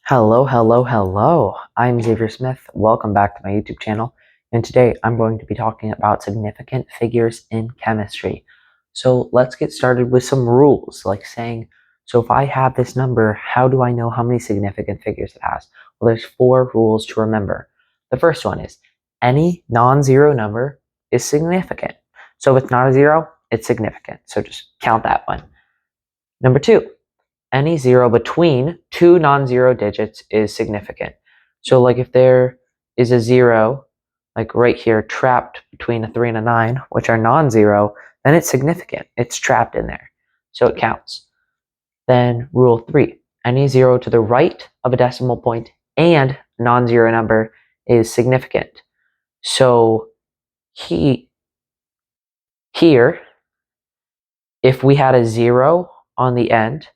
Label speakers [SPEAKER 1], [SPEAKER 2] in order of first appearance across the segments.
[SPEAKER 1] Hello, hello, hello. I'm Xavier Smith. Welcome back to my YouTube channel. And today I'm going to be talking about significant figures in chemistry. So let's get started with some rules, like saying, so if I have this number, how do I know how many significant figures it has? Well, there's 4 rules to remember. The first one is any non-zero number is significant. So if it's not a zero, it's significant. So just count that one. Number 2. Any zero between 2 non-zero digits is significant. So like if there is a 0, like right here, trapped between a 3 and a 9, which are non-zero, then it's significant. It's trapped in there. So it counts. Then rule 3, any 0 to the right of a decimal point and non-zero number is significant. So here, if we had a 0 on the end,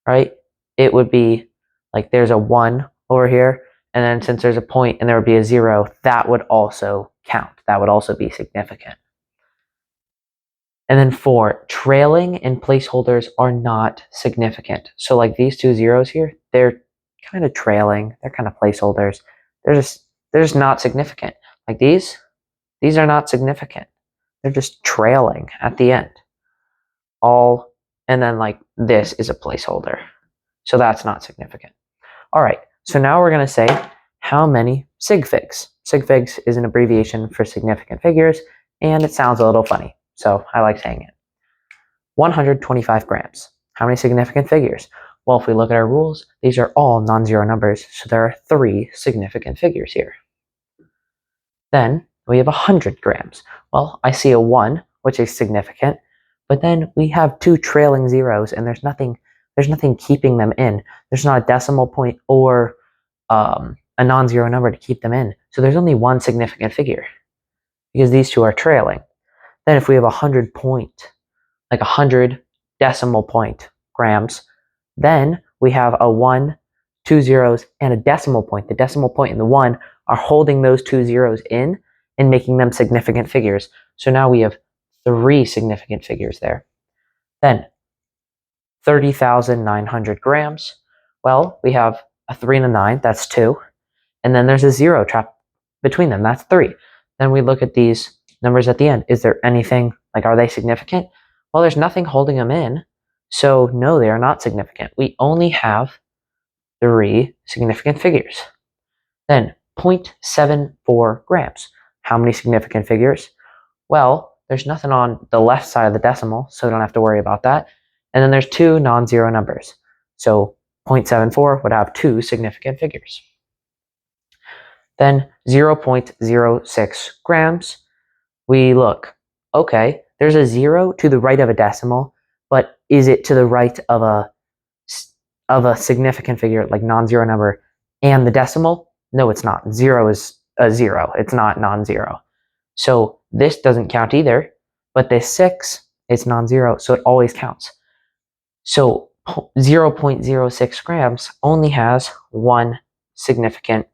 [SPEAKER 1] right, it would be like there's a 1 over here, and then since there's a point and there would be a 0, that would also count. That would also be significant. And then 4, trailing and placeholders are not significant. So like these 2 zeros here, they're kind of trailing. They're kind of placeholders. They're just not significant. Like these are not significant. They're just trailing at the end. And then like this is a placeholder. So that's not significant. All right, so now we're going to say how many sig figs. Sig figs is an abbreviation for significant figures, and it sounds a little funny, so I like saying it. 125 grams. How many significant figures? Well, if we look at our rules, these are all non-zero numbers, so there are 3 significant figures here. Then we have 100 grams. Well, I see a 1, which is significant, but then we have 2 trailing zeros, and there's nothing keeping them in. There's not a decimal point or a non-zero number to keep them in. So there's only 1 significant figure because these 2 are trailing. Then if we have 100 decimal point grams, then we have a 1, 2 zeros, and a decimal point. The decimal point and the 1 are holding those 2 zeros in and making them significant figures. So now we have 3 significant figures there. Then 30,900 grams. Well, we have a 3 and a 9, that's 2. And then there's a 0 trapped between them, that's 3. Then we look at these numbers at the end. Is there anything, like, are they significant? Well, there's nothing holding them in, so no, they are not significant. We only have 3 significant figures. Then 0.74 grams. How many significant figures? Well, there's nothing on the left side of the decimal, so we don't have to worry about that. And then there's 2 non-zero numbers. So 0.74 would have 2 significant figures. Then 0.06 grams. We look, okay, there's a 0 to the right of a decimal, but is it to the right of a significant figure, like non-zero number, and the decimal? No, it's not. 0 is a 0. It's not non-zero. So this doesn't count either, but this 6 is non-zero, so it always counts. So 0.06 grams only has 1 significant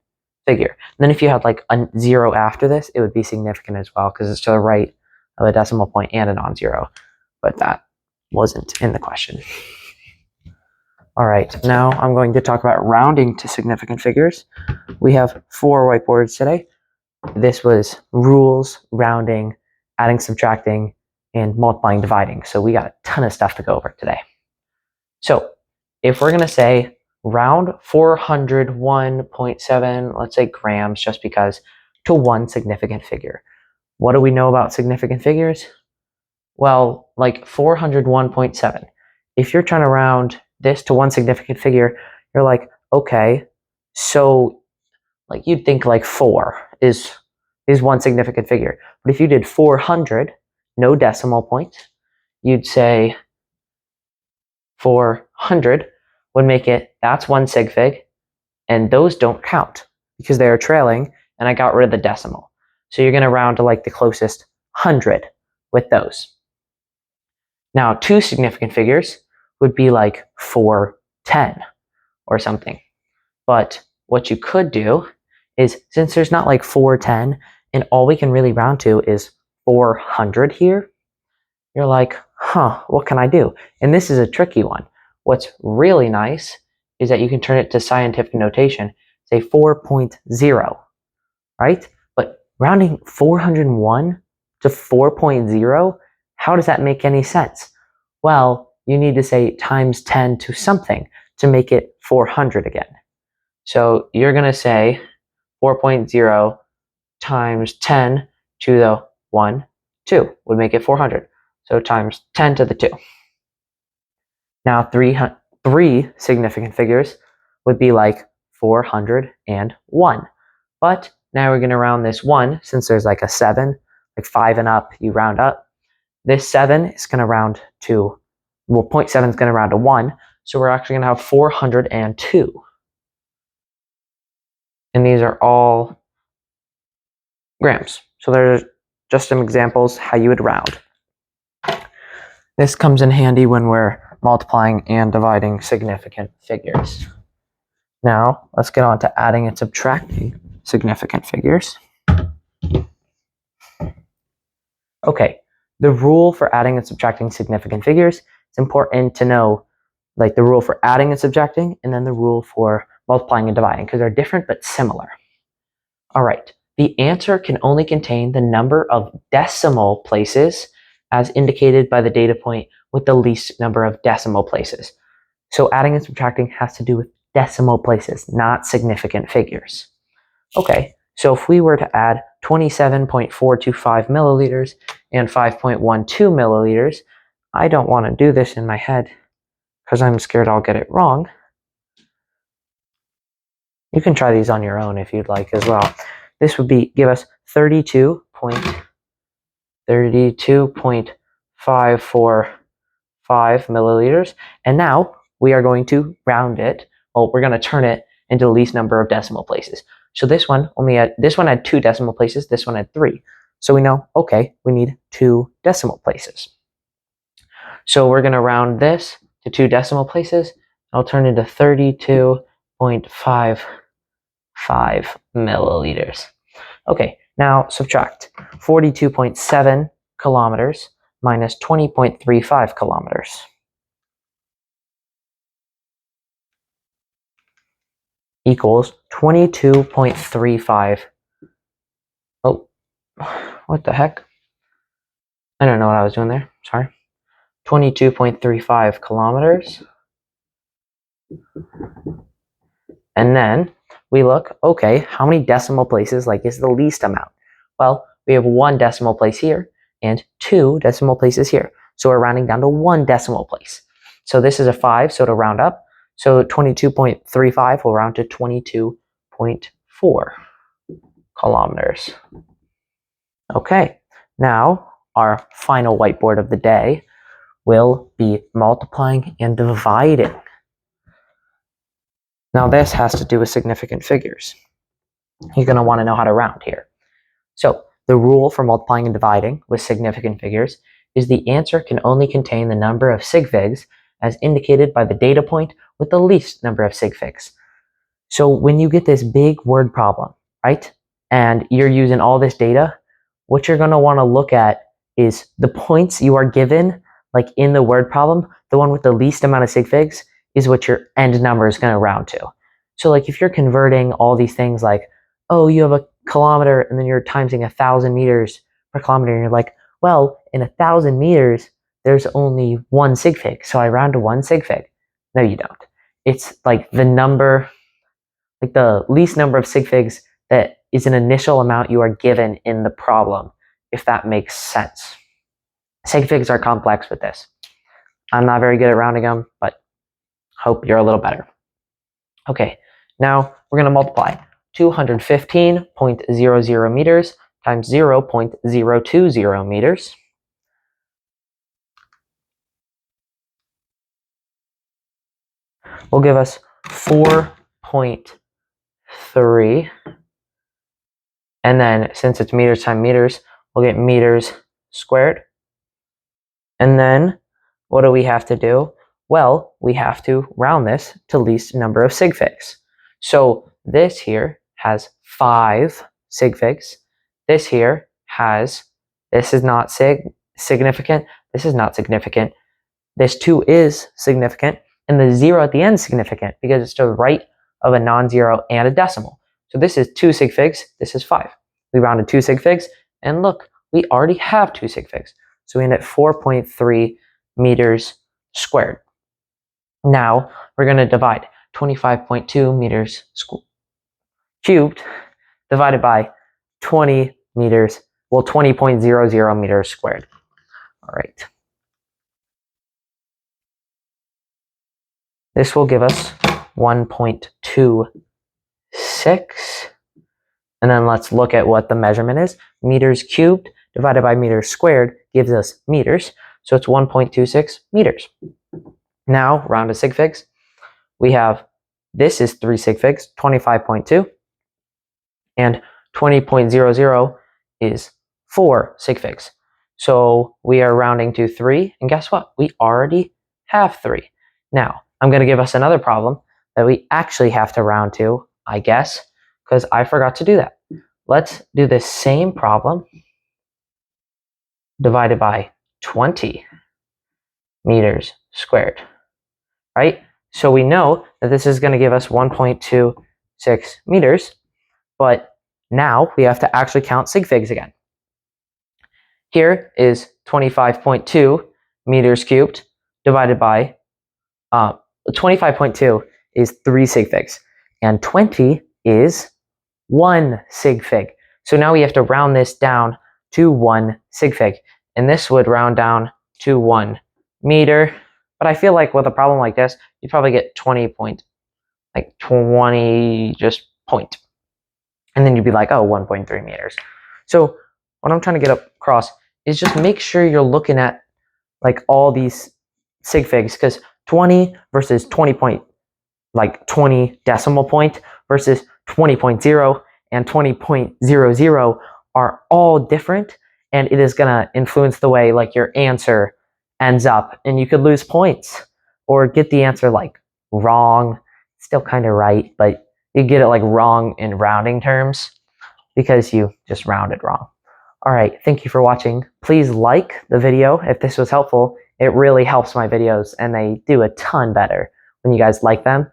[SPEAKER 1] figure. And then if you had like a 0 after this, it would be significant as well because it's to the right of a decimal point and a non-zero, but that wasn't in the question. All right, now I'm going to talk about rounding to significant figures. We have 4 whiteboards today. This was rules, rounding, adding, subtracting, and multiplying, dividing. So we got a ton of stuff to go over today. So if we're going to say round 401.7, let's say grams, just because, to 1 significant figure. What do we know about significant figures? Well, like 401.7. If you're trying to round this to 1 significant figure, you're like, okay, so like you'd think like 4 is 1 significant figure. But if you did 400, no decimal point, you'd say 400 would make it, that's 1 sig fig, and those don't count because they are trailing, and I got rid of the decimal. So you're going to round to like the closest 100 with those. Now, 2 significant figures would be like 410 or something. But what you could do is, since there's not like 410, and all we can really round to is 400 here, you're like, huh, what can I do? And this is a tricky one. What's really nice is that you can turn it to scientific notation, say 4.0, right? But rounding 401 to 4.0, how does that make any sense? Well, you need to say times 10 to something to make it 400 again. So you're going to say 4.0 times 10 to the 1, 2 would make it 400. So times 10 to the 2. Now three significant figures would be like 401. But now we're going to round this 1, since there's like a 7, like 5 and up, you round up. This 7 is going to round to, well, 0.7 is going to round to 1. So we're actually going to have 402. And these are all grams. So there's just some examples how you would round. This comes in handy when we're multiplying and dividing significant figures. Now, let's get on to adding and subtracting significant figures. Okay, the rule for adding and subtracting significant figures, it's important to know like the rule for adding and subtracting, and then the rule for multiplying and dividing, because they're different but similar. All right, the answer can only contain the number of decimal places as indicated by the data point with the least number of decimal places. So adding and subtracting has to do with decimal places, not significant figures. Okay, so if we were to add 27.425 milliliters and 5.12 milliliters, I don't want to do this in my head because I'm scared I'll get it wrong. You can try these on your own if you'd like as well. This would give us 32.545 milliliters. And now we are going to round it. Well, we're going to turn it into the least number of decimal places. So this one had 2 decimal places, this one had 3. So we know, okay, we need 2 decimal places. So we're going to round this to 2 decimal places. I'll turn it into 32.55 milliliters. Okay, now subtract 42.7 kilometers minus 20.35 kilometers. Equals 22.35. Oh, what the heck? I don't know what I was doing there. Sorry. 22.35 kilometers. And then we look, okay, how many decimal places is the least amount? Well, we have 1 decimal place here and 2 decimal places here. So we're rounding down to 1 decimal place. So this is a 5, so to round up. So 22.35 will round to 22.4 kilometers. Okay, now our final whiteboard of the day will be multiplying and dividing. Now this has to do with significant figures. You're going to want to know how to round here. So the rule for multiplying and dividing with significant figures is the answer can only contain the number of sig figs as indicated by the data point with the least number of sig figs. So when you get this big word problem, right, and you're using all this data, what you're going to want to look at is the points you are given, like in the word problem, the one with the least amount of sig figs is what your end number is going to round to. So like if you're converting all these things like, oh, you have a kilometer and then you're timesing 1,000 meters per kilometer, and you're like, well, in 1,000 meters, there's only 1 sig fig, so I round to 1 sig fig. No, you don't. It's like the number, like the least number of sig figs that is an initial amount you are given in the problem, if that makes sense. Sig figs are complex with this. I'm not very good at rounding them, but hope you're a little better. Okay, now we're going to multiply 215.00 meters times 0.020 meters. Will give us 4.3. And then since it's meters times meters, we'll get meters squared. And then what do we have to do? Well, we have to round this to least number of sig figs. So this here has 5 sig figs. This here has, this is not significant. This is not significant. This 2 is significant. and the 0 at the end is significant because it's to the right of a non-zero and a decimal. So this is 2 sig figs, this is 5. We rounded 2 sig figs, and look, we already have 2 sig figs. So we end at 4.3 meters squared. Now we're going to divide 25.2 meters cubed divided by 20 meters, well, 20.00 meters squared. All right. This will give us 1.26. And then let's look at what the measurement is. Meters cubed divided by meters squared gives us meters. So it's 1.26 meters. Now, round to sig figs. We have, this is 3 sig figs, 25.2. And 20.00 is 4 sig figs. So we are rounding to 3. And guess what? We already have 3. Now, I'm going to give us another problem that we actually have to round to, I guess, because I forgot to do that. Let's do the same problem divided by 20 meters squared, right? So we know that this is going to give us 1.26 meters, but now we have to actually count sig figs again. Here is 25.2 meters cubed divided by 25.2 is 3 sig figs, and 20 is 1 sig fig. So now we have to round this down to 1 sig fig, and this would round down to 1 meter. But I feel like with a problem like this, you'd probably get 20 just point. And then you'd be like, oh, 1.3 meters. So what I'm trying to get across is just make sure you're looking at like all these sig figs, because 20 versus 20 decimal point versus 20.0 and 20.00 are all different, and it is going to influence the way like your answer ends up, and you could lose points or get the answer like wrong, still kind of right, but you get it like wrong in rounding terms because you just rounded wrong. All right, thank you for watching. Please like the video if this was helpful. It really helps my videos, and they do a ton better when you guys like them.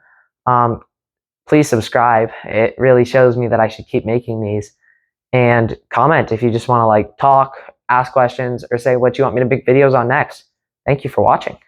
[SPEAKER 1] Please subscribe. It really shows me that I should keep making these. And comment if you just want to like talk, ask questions, or say what you want me to make videos on next. Thank you for watching.